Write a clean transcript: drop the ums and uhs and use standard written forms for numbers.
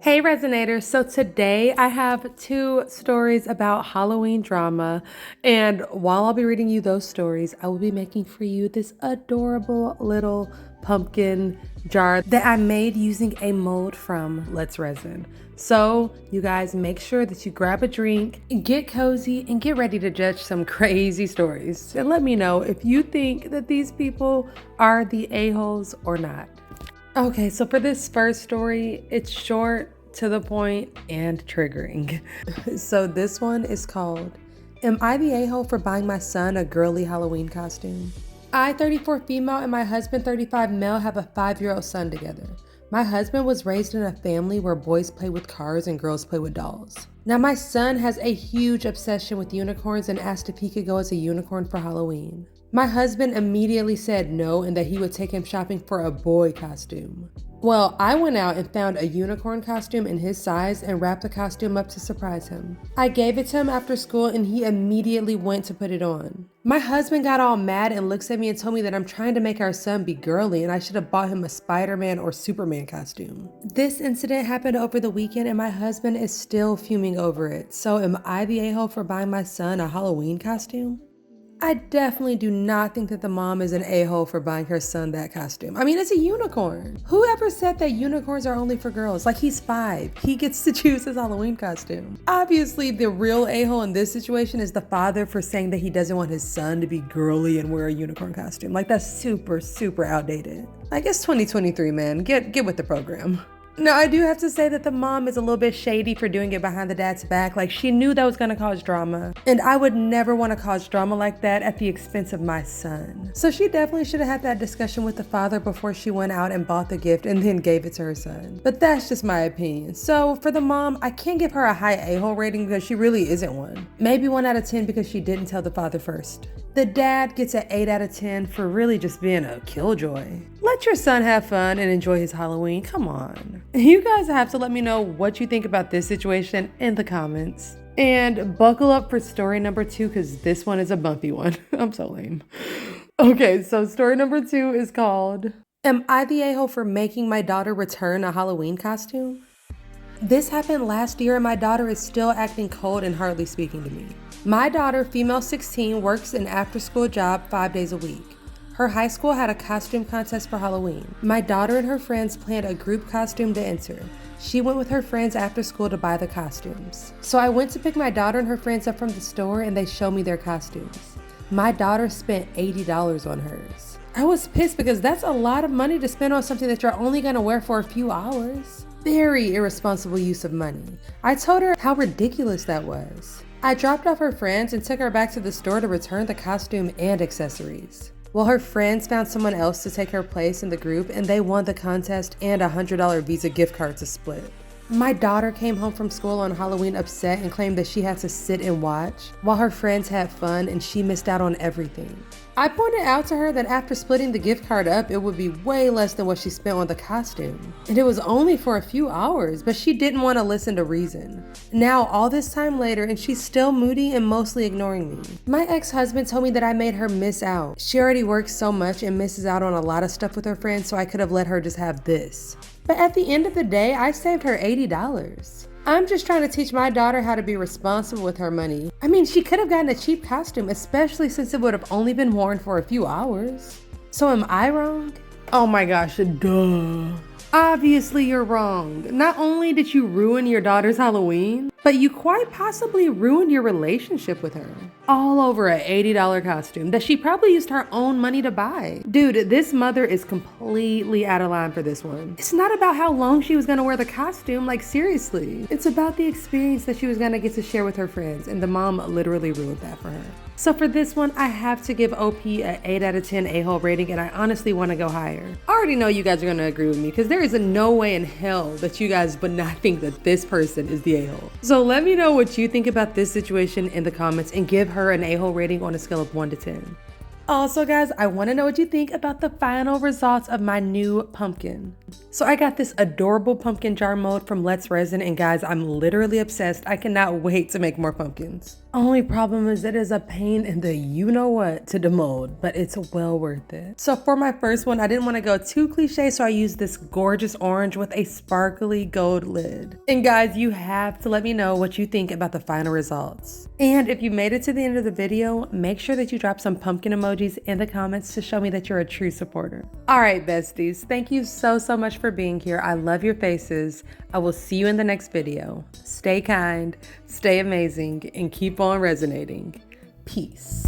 Hey Resinators, so today I have two stories about Halloween drama, and while I'll be reading you those stories, I will be making for you this adorable little pumpkin jar that I made using a mold from Let's Resin. So you guys make sure that you grab a drink, get cozy, and get ready to judge some crazy stories. And let me know if you think that these people are the a-holes or not. Okay, so for this first story, it's short, to the point, and triggering. So this one is called, Am I the a-hole for buying my son a girly Halloween costume? I, 34 female, and my husband, 35 male, have a 5-year-old son together. My husband was raised in a family where boys play with cars and girls play with dolls. Now my son has a huge obsession with unicorns and asked if he could go as a unicorn for Halloween. My husband immediately said no and that he would take him shopping for a boy costume. Well, I went out and found a unicorn costume in his size and wrapped the costume up to surprise him. I gave it to him after school and he immediately went to put it on. My husband got all mad and looks at me and told me that I'm trying to make our son be girly and I should have bought him a Spider-Man or Superman costume. This incident happened over the weekend and my husband is still fuming over it. So am I the a-hole for buying my son a Halloween costume? I definitely do not think that the mom is an a-hole for buying her son that costume. I mean, it's a unicorn. Whoever said that unicorns are only for girls? Like, he's 5. He gets to choose his Halloween costume. Obviously, the real a-hole in this situation is the father for saying that he doesn't want his son to be girly and wear a unicorn costume. Like, that's super, super outdated. Like, it's 2023, man. Get with the program. Now, I do have to say that the mom is a little bit shady for doing it behind the dad's back. Like, she knew that was gonna cause drama. And I would never wanna cause drama like that at the expense of my son. So she definitely should have had that discussion with the father before she went out and bought the gift and then gave it to her son. But that's just my opinion. So for the mom, I can't give her a high a-hole rating because she really isn't one. Maybe 1 out of 10 because she didn't tell the father first. The dad gets an 8 out of 10 for really just being a killjoy. Let your son have fun and enjoy his Halloween, come on. You guys have to let me know what you think about this situation in the comments. And buckle up for story number 2 because this one is a bumpy one. I'm so lame. Okay, so story number 2 is called, Am I the a-hole for making my daughter return a Halloween costume? This happened last year and my daughter is still acting cold and hardly speaking to me. My daughter, female 16, works an after-school job 5 days a week. Her high school had a costume contest for Halloween. My daughter and her friends planned a group costume to enter. She went with her friends after school to buy the costumes. So I went to pick my daughter and her friends up from the store and they showed me their costumes. My daughter spent $80 on hers. I was pissed because that's a lot of money to spend on something that you're only gonna wear for a few hours. Very irresponsible use of money. I told her how ridiculous that was. I dropped off her friends and took her back to the store to return the costume and accessories. Well, her friends found someone else to take her place in the group and they won the contest and a $100 Visa gift card to split. My daughter came home from school on Halloween upset and claimed that she had to sit and watch while her friends had fun and she missed out on everything. I pointed out to her that after splitting the gift card up, it would be way less than what she spent on the costume. And it was only for a few hours, but she didn't want to listen to reason. Now, all this time later, and she's still moody and mostly ignoring me. My ex-husband told me that I made her miss out. She already works so much and misses out on a lot of stuff with her friends, so I could have let her just have this. But at the end of the day, I saved her $80. I'm just trying to teach my daughter how to be responsible with her money. I mean, she could have gotten a cheap costume, especially since it would have only been worn for a few hours. So am I wrong? Oh my gosh, duh. Obviously you're wrong. Not only did you ruin your daughter's Halloween, but you quite possibly ruined your relationship with her. All over an $80 costume that she probably used her own money to buy. Dude, this mother is completely out of line for this one. It's not about how long she was gonna wear the costume, like seriously. It's about the experience that she was gonna get to share with her friends, and the mom literally ruined that for her. So for this one, I have to give OP an 8 out of 10 a-hole rating, and I honestly want to go higher. I already know you guys are going to agree with me because there is no way in hell that you guys would not think that this person is the a-hole. So let me know what you think about this situation in the comments and give her an a-hole rating on a scale of 1 to 10. Also guys, I want to know what you think about the final results of my new pumpkin. So I got this adorable pumpkin jar mold from Let's Resin, and guys, I'm literally obsessed. I cannot wait to make more pumpkins. Only problem is it is a pain in the you-know-what to demold, but it's well worth it. So for my first one, I didn't want to go too cliche, so I used this gorgeous orange with a sparkly gold lid. And guys, you have to let me know what you think about the final results. And if you made it to the end of the video, make sure that you drop some pumpkin emojis in the comments to show me that you're a true supporter. All right, besties, thank you so much for being here. I love your faces. I will see you in the next video. Stay kind, stay amazing, and keep on resonating. Peace.